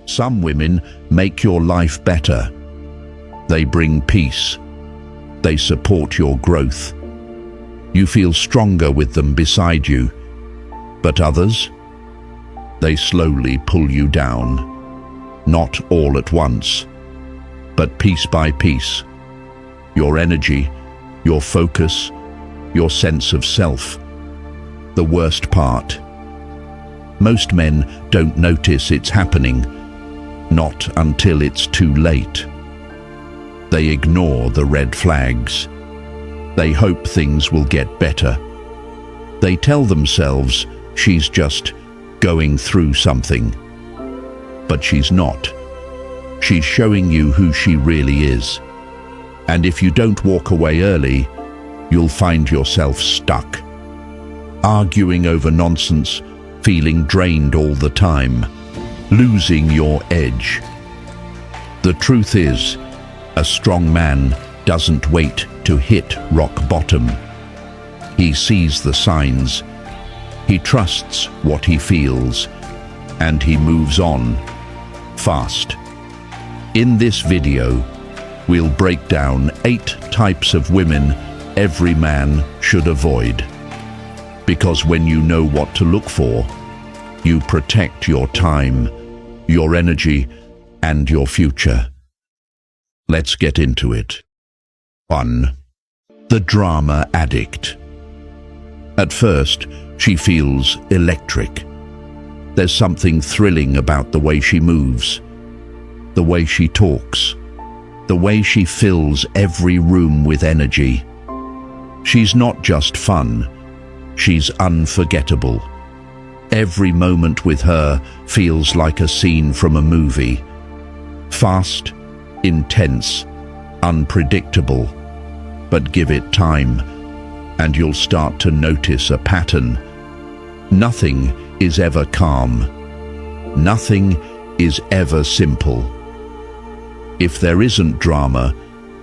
Some women make your life better. They bring peace. They support your growth. You feel stronger with them beside you. But others? They slowly pull you down. Not all at once, but piece by piece. Your energy, your focus, your sense of self. The worst part. Most men don't notice it's happening, not until it's too late. They ignore the red flags. They hope things will get better. They tell themselves she's just going through something. But she's not. She's showing you who she really is. And if you don't walk away early, you'll find yourself stuck, arguing over nonsense, feeling drained all the time, losing your edge. The truth is, a strong man doesn't wait to hit rock bottom. He sees the signs, he trusts what he feels, and he moves on, fast. In this video, we'll break down 8 types of women every man should avoid. Because when you know what to look for, you protect your time, your energy, and your future. Let's get into it. 1. The drama addict. At first, she feels electric. There's something thrilling about the way she moves, the way she talks, the way she fills every room with energy. She's not just fun, she's unforgettable. Every moment with her feels like a scene from a movie. Fast, intense, unpredictable. But give it time, and you'll start to notice a pattern. Nothing is ever calm. Nothing is ever simple. If there isn't drama,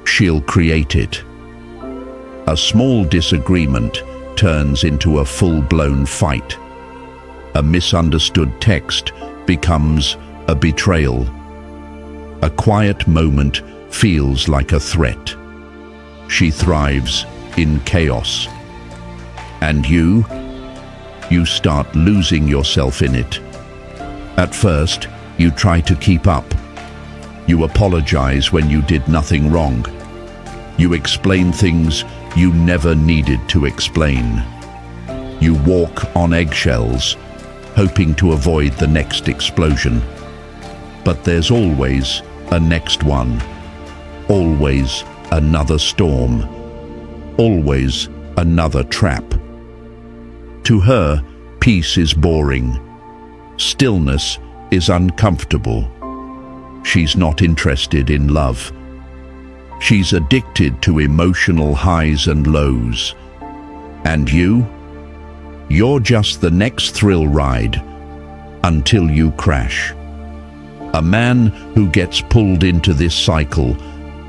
she'll create it. A small disagreement turns into a full-blown fight. A misunderstood text becomes a betrayal. A quiet moment feels like a threat. She thrives in chaos. And you start losing yourself in it. At first, you try to keep up. You apologize when you did nothing wrong. You explain things you never needed to explain. You walk on eggshells, hoping to avoid the next explosion. But there's always a next one. Always another storm. Always another trap. To her, peace is boring. Stillness is uncomfortable. She's not interested in love. She's addicted to emotional highs and lows. And you're just the next thrill ride until you crash. A man who gets pulled into this cycle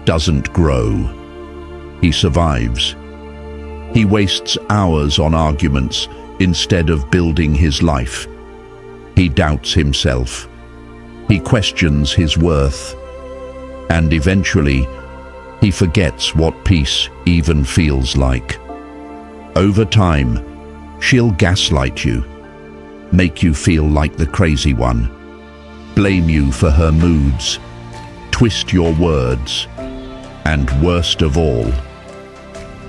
doesn't grow. He survives. He wastes hours on arguments instead of building his life. He doubts himself. He questions his worth. And eventually, he forgets what peace even feels like. Over time, she'll gaslight you, make you feel like the crazy one, blame you for her moods, twist your words, and worst of all,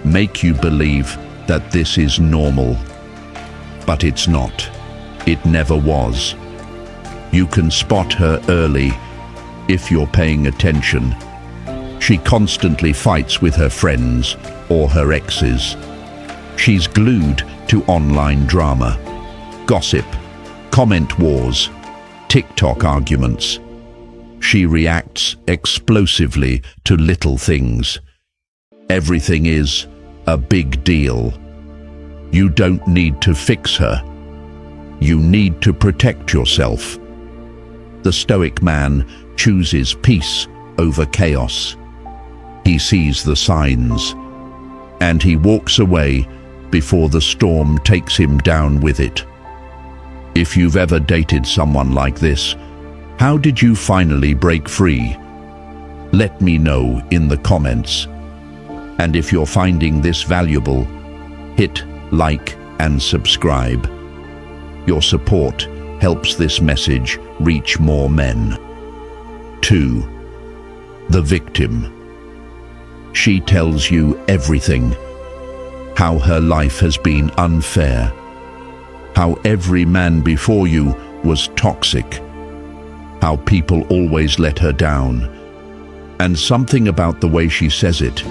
make you believe that this is normal. But it's not. It never was. You can spot her early if you're paying attention. She constantly fights with her friends or her exes. She's glued to online drama, gossip, comment wars, TikTok arguments. She reacts explosively to little things. Everything is a big deal. You don't need to fix her. You need to protect yourself. The Stoic man chooses peace over chaos. He sees the signs, and he walks away before the storm takes him down with it. If you've ever dated someone like this, How did you finally break free? Let me know in the comments. And if you're finding this valuable, hit like and subscribe. Your support helps this message reach more men. 2. The victim. She tells you everything. How her life has been unfair. How every man before you was toxic. How people always let her down. And something about the way she says it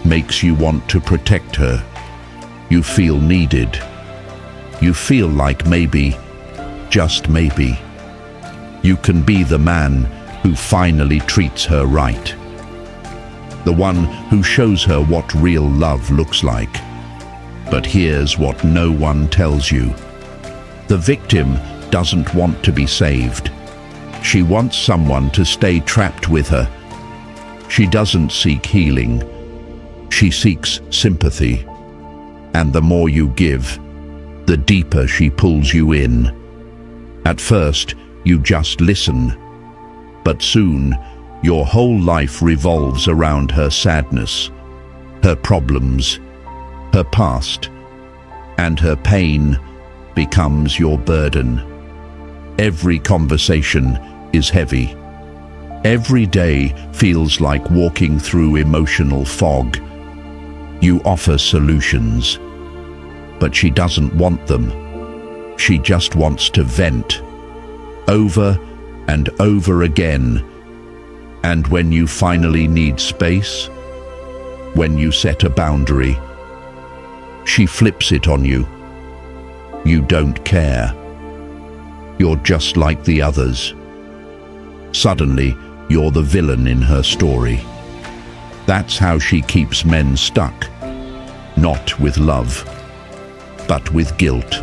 makes you want to protect her. You feel needed. You feel like maybe, just maybe, you can be the man who finally treats her right. The one who shows her what real love looks like. But here's what no one tells you. The victim doesn't want to be saved. She wants someone to stay trapped with her. She doesn't seek healing. She seeks sympathy. And the more you give, the deeper she pulls you in. At first, you just listen. But soon, your whole life revolves around her sadness, her problems, her past, and her pain becomes your burden. Every conversation is heavy. Every day feels like walking through emotional fog. You offer solutions, but she doesn't want them. She just wants to vent, over and over again. And when you finally need space, when you set a boundary, she flips it on you. You don't care. You're just like the others. Suddenly, you're the villain in her story. That's how she keeps men stuck. Not with love, but with guilt.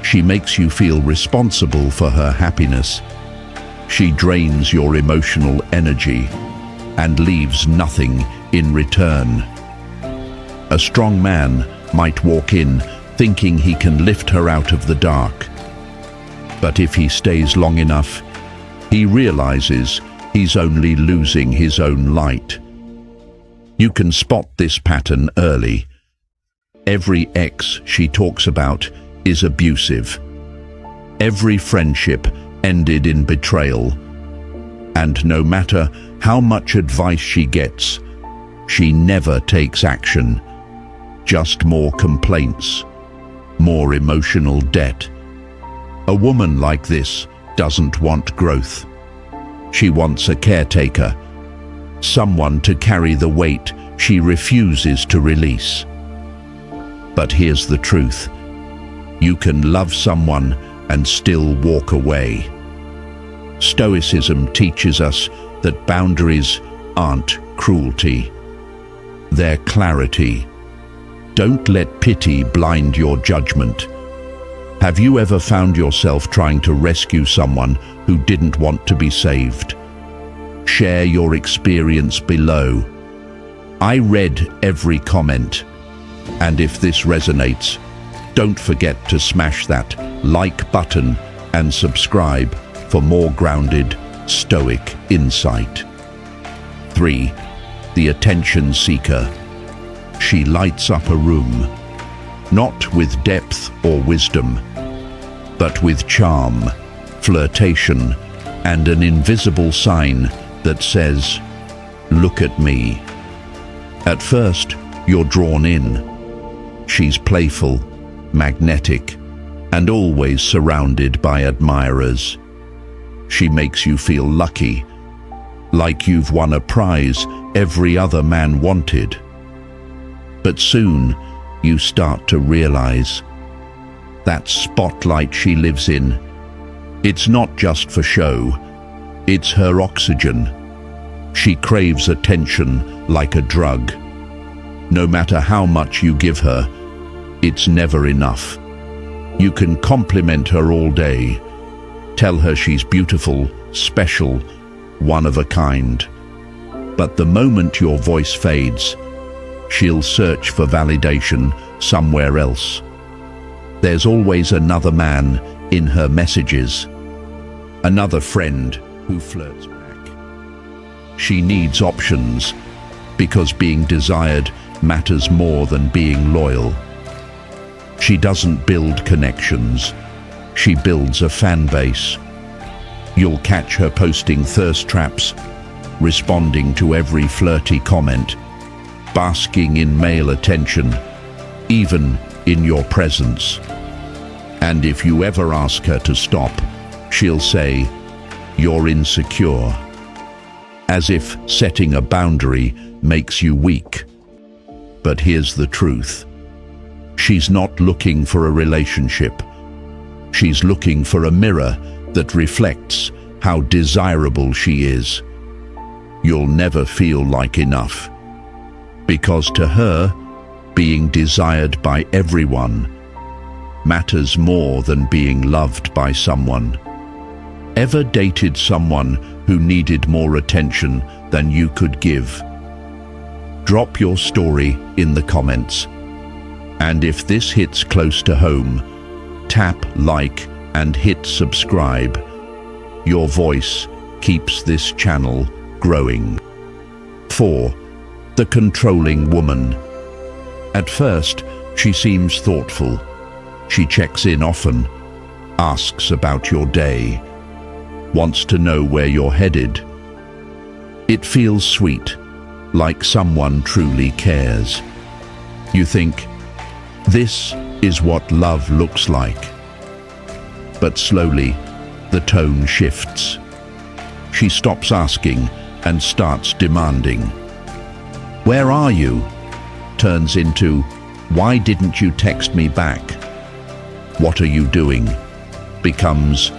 She makes you feel responsible for her happiness. She drains your emotional energy and leaves nothing in return. A strong man might walk in thinking he can lift her out of the dark. But if he stays long enough, he realizes he's only losing his own light. You can spot this pattern early. Every ex she talks about is abusive. Every friendship ended in betrayal. And no matter how much advice she gets, she never takes action. Just more complaints, more emotional debt. A woman like this doesn't want growth. She wants a caretaker, someone to carry the weight she refuses to release. But here's the truth. You can love someone and still walk away. Stoicism teaches us that boundaries aren't cruelty. They're clarity. Don't let pity blind your judgment. Have you ever found yourself trying to rescue someone who didn't want to be saved? Share your experience below. I read every comment. And if this resonates, don't forget to smash that like button and subscribe for more grounded, stoic insight. 3. The attention seeker. She lights up a room, not with depth or wisdom, but with charm, flirtation, and an invisible sign that says, "Look at me." At first, you're drawn in. She's playful, magnetic, and always surrounded by admirers. She makes you feel lucky, like you've won a prize every other man wanted. But soon, you start to realize that spotlight she lives in, it's not just for show, it's her oxygen. She craves attention like a drug. No matter how much you give her, it's never enough. You can compliment her all day, tell her she's beautiful, special, one of a kind. But the moment your voice fades, she'll search for validation somewhere else. There's always another man in her messages. another friend who flirts back. She needs options because being desired matters more than being loyal. She doesn't build connections, she builds a fan base. You'll catch her posting thirst traps, responding to every flirty comment, basking in male attention, even in your presence. And if you ever ask her to stop, she'll say, "You're insecure," as if setting a boundary makes you weak. But here's the truth. She's not looking for a relationship. She's looking for a mirror that reflects how desirable she is. You'll never feel like enough, because to her, being desired by everyone matters more than being loved by someone. Ever dated someone who needed more attention than you could give? Drop your story in the comments. And if this hits close to home, tap like and hit subscribe. Your voice keeps this channel growing. 4. The controlling woman. At first, she seems thoughtful. She checks in often, asks about your day, wants to know where you're headed. It feels sweet, like someone truly cares. You think, this is what love looks like. But slowly, the tone shifts. She stops asking and starts demanding. "Where are you?" turns into, "Why didn't you text me back?" "What are you doing?" becomes,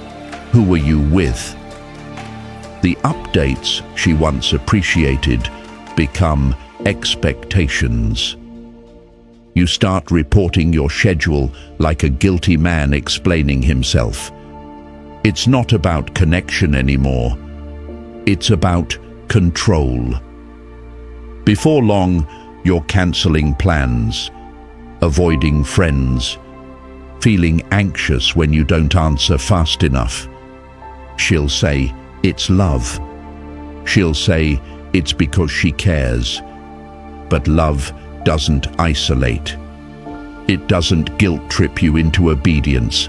"Who are you with?" The updates she once appreciated become expectations. You start reporting your schedule like a guilty man explaining himself. It's not about connection anymore. It's about control. Before long, you're canceling plans, avoiding friends, feeling anxious when you don't answer fast enough. She'll say, "It's love." She'll say, "It's because she cares." But love doesn't isolate. It doesn't guilt-trip you into obedience.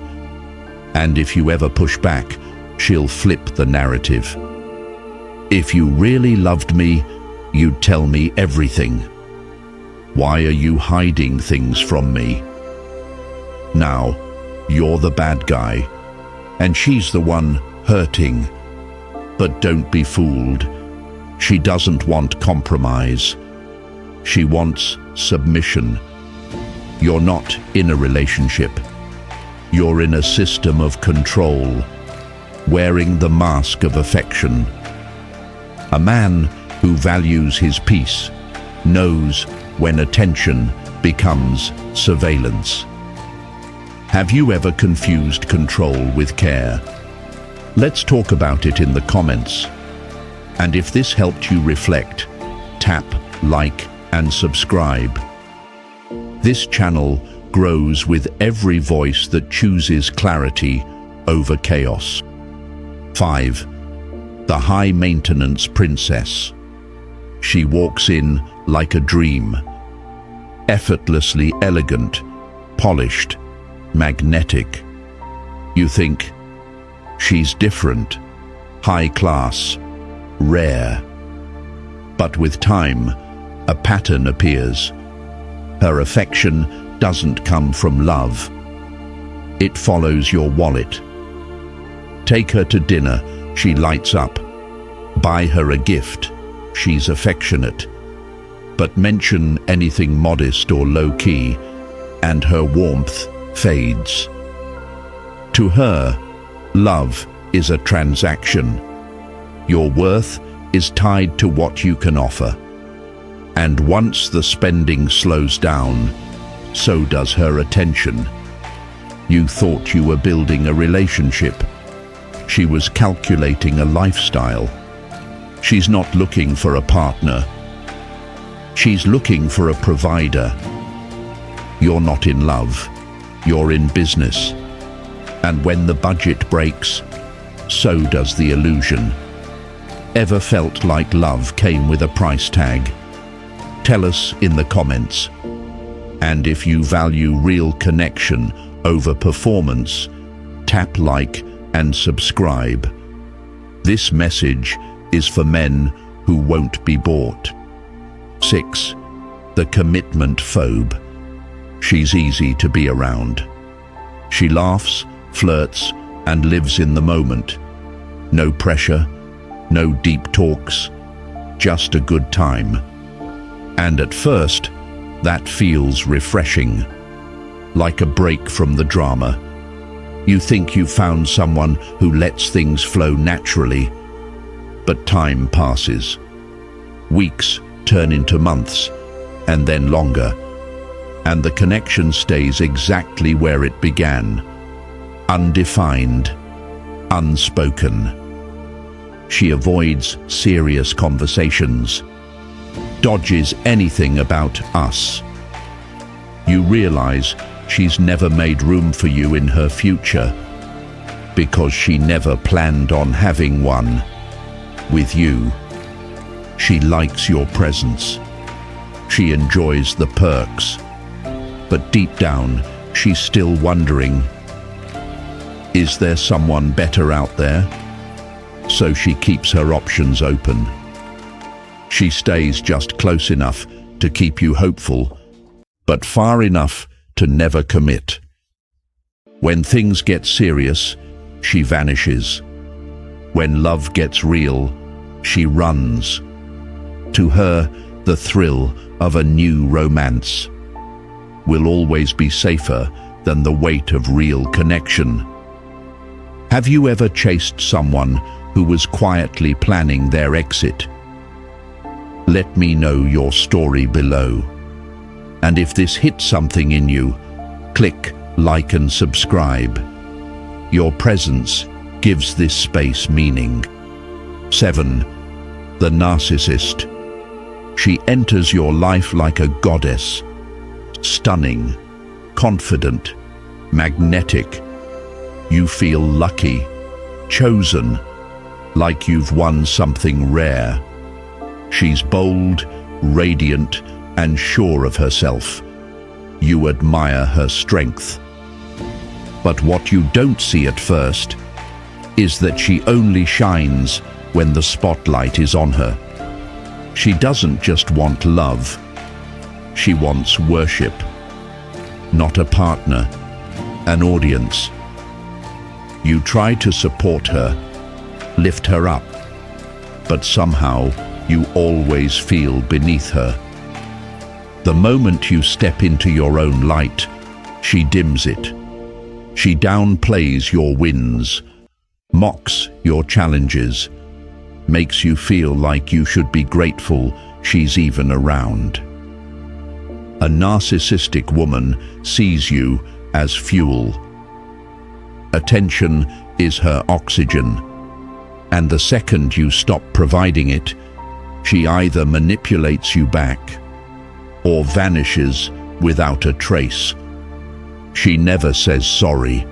And if you ever push back, she'll flip the narrative. "If you really loved me, you'd tell me everything. Why are you hiding things from me?" Now, you're the bad guy, and she's the one hurting. But don't be fooled. She doesn't want compromise. She wants submission. You're not in a relationship. You're in a system of control, wearing the mask of affection. A man who values his peace knows when attention becomes surveillance. Have you ever confused control with care? Let's talk about it in the comments. And if this helped you reflect, tap like and subscribe. This channel grows with every voice that chooses clarity over chaos. 5. The high-maintenance princess. She walks in like a dream, effortlessly elegant, polished, magnetic. You think, she's different, high class, rare. But with time, a pattern appears. Her affection doesn't come from love. It follows your wallet. Take her to dinner, she lights up. Buy her a gift, she's affectionate. But mention anything modest or low-key, and her warmth fades. To her, love is a transaction. Your worth is tied to what you can offer. And once the spending slows down, so does her attention. You thought you were building a relationship. She was calculating a lifestyle. She's not looking for a partner. She's looking for a provider. You're not in love. You're in business. And when the budget breaks, so does the illusion. Ever felt like love came with a price tag? Tell us in the comments. And if you value real connection over performance, tap like and subscribe. This message is for men who won't be bought. 6. The commitment phobe. She's easy to be around. She laughs, flirts, and lives in the moment. No pressure, no deep talks, just a good time. And at first, that feels refreshing, like a break from the drama. You think you've found someone who lets things flow naturally, but time passes. Weeks turn into months, and then longer, and the connection stays exactly where it began, undefined, unspoken. She avoids serious conversations, dodges anything about us. You realize she's never made room for you in her future because she never planned on having one with you. She likes your presence. She enjoys the perks. But deep down, she's still wondering, is there someone better out there? So she keeps her options open. She stays just close enough to keep you hopeful, but far enough to never commit. When things get serious, she vanishes. When love gets real, she runs. To her, the thrill of a new romance will always be safer than the weight of real connection. Have you ever chased someone who was quietly planning their exit? Let me know your story below. And if this hits something in you, click like and subscribe. Your presence gives this space meaning. 7. The narcissist. She enters your life like a goddess. Stunning, confident, magnetic. You feel lucky, chosen, like you've won something rare. She's bold, radiant, and sure of herself. You admire her strength. But what you don't see at first is that she only shines when the spotlight is on her. She doesn't just want love. She wants worship. Not a partner, an audience. You try to support her, lift her up, but somehow you always feel beneath her. The moment you step into your own light, she dims it. She downplays your wins, mocks your challenges, makes you feel like you should be grateful she's even around. A narcissistic woman sees you as fuel. Attention is her oxygen, and the second you stop providing it, she either manipulates you back or vanishes without a trace. She never says sorry,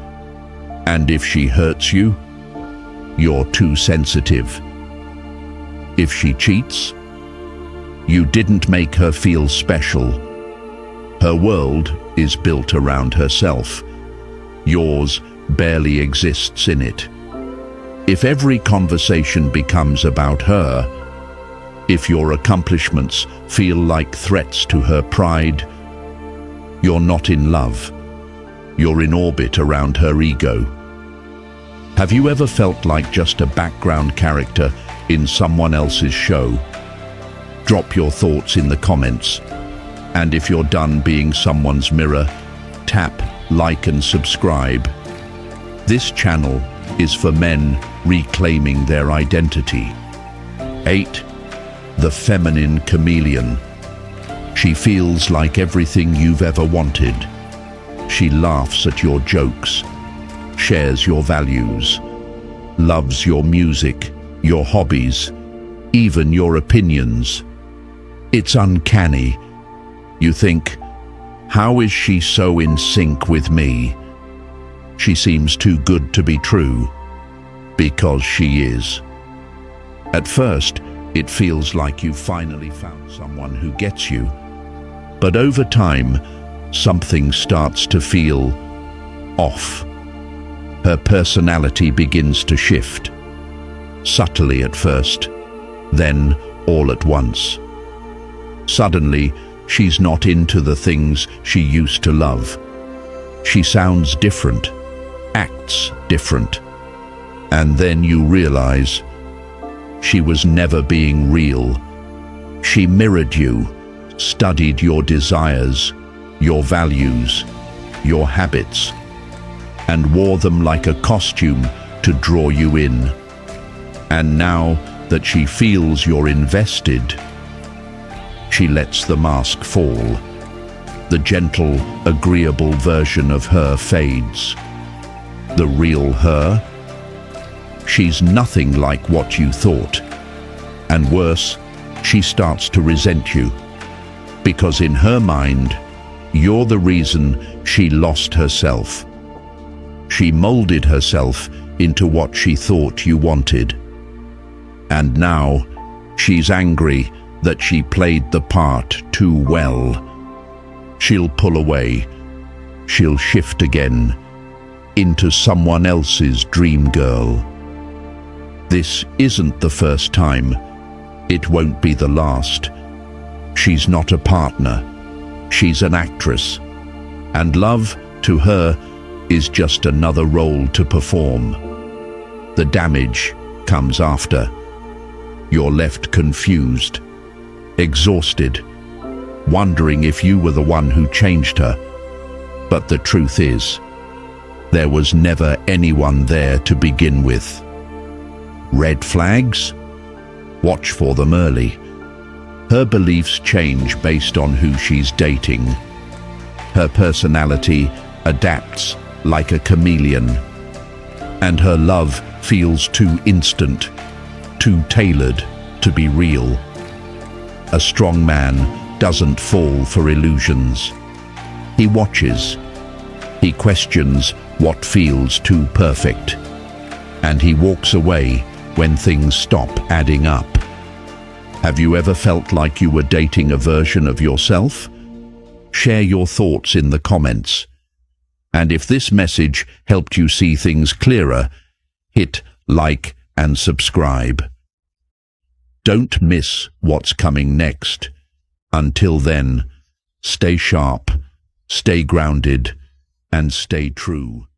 and if she hurts you, you're too sensitive. If she cheats, you didn't make her feel special. Her world is built around herself. Yours barely exists in it. If every conversation becomes about her, if your accomplishments feel like threats to her pride, you're not in love. You're in orbit around her ego. Have you ever felt like just a background character in someone else's show? Drop your thoughts in the comments. And if you're done being someone's mirror, tap like and subscribe. This channel is for men reclaiming their identity. 8. The feminine chameleon. She feels like everything you've ever wanted. She laughs at your jokes, shares your values, loves your music, your hobbies, even your opinions. It's uncanny. You think, how is she so in sync with me? She seems too good to be true. because she is. At first, it feels like you've finally found someone who gets you. But over time, something starts to feel off. Her personality begins to shift. Subtly at first, then all at once. Suddenly, she's not into the things she used to love. She sounds different, acts different. And then you realize she was never being real. She mirrored you, studied your desires, your values, your habits, and wore them like a costume to draw you in. And now that she feels you're invested, she lets the mask fall. The gentle, agreeable version of her fades. The real her? She's nothing like what you thought. And worse, she starts to resent you. Because in her mind, you're the reason she lost herself. She molded herself into what she thought you wanted. And now, she's angry that she played the part too well. She'll pull away. She'll shift again into someone else's dream girl. This isn't the first time. It won't be the last. She's not a partner. She's an actress. And love, to her, is just another role to perform. The damage comes after. You're left confused, exhausted, wondering if you were the one who changed her. But the truth is, there was never anyone there to begin with. Red flags? Watch for them early. Her beliefs change based on who she's dating. Her personality adapts like a chameleon. And her love feels too instant, too tailored to be real. A strong man doesn't fall for illusions. He watches. He questions what feels too perfect. And he walks away when things stop adding up. Have you ever felt like you were dating a version of yourself? Share your thoughts in the comments. And if this message helped you see things clearer, hit like and subscribe. Don't miss what's coming next. Until then, stay sharp, stay grounded, and stay true.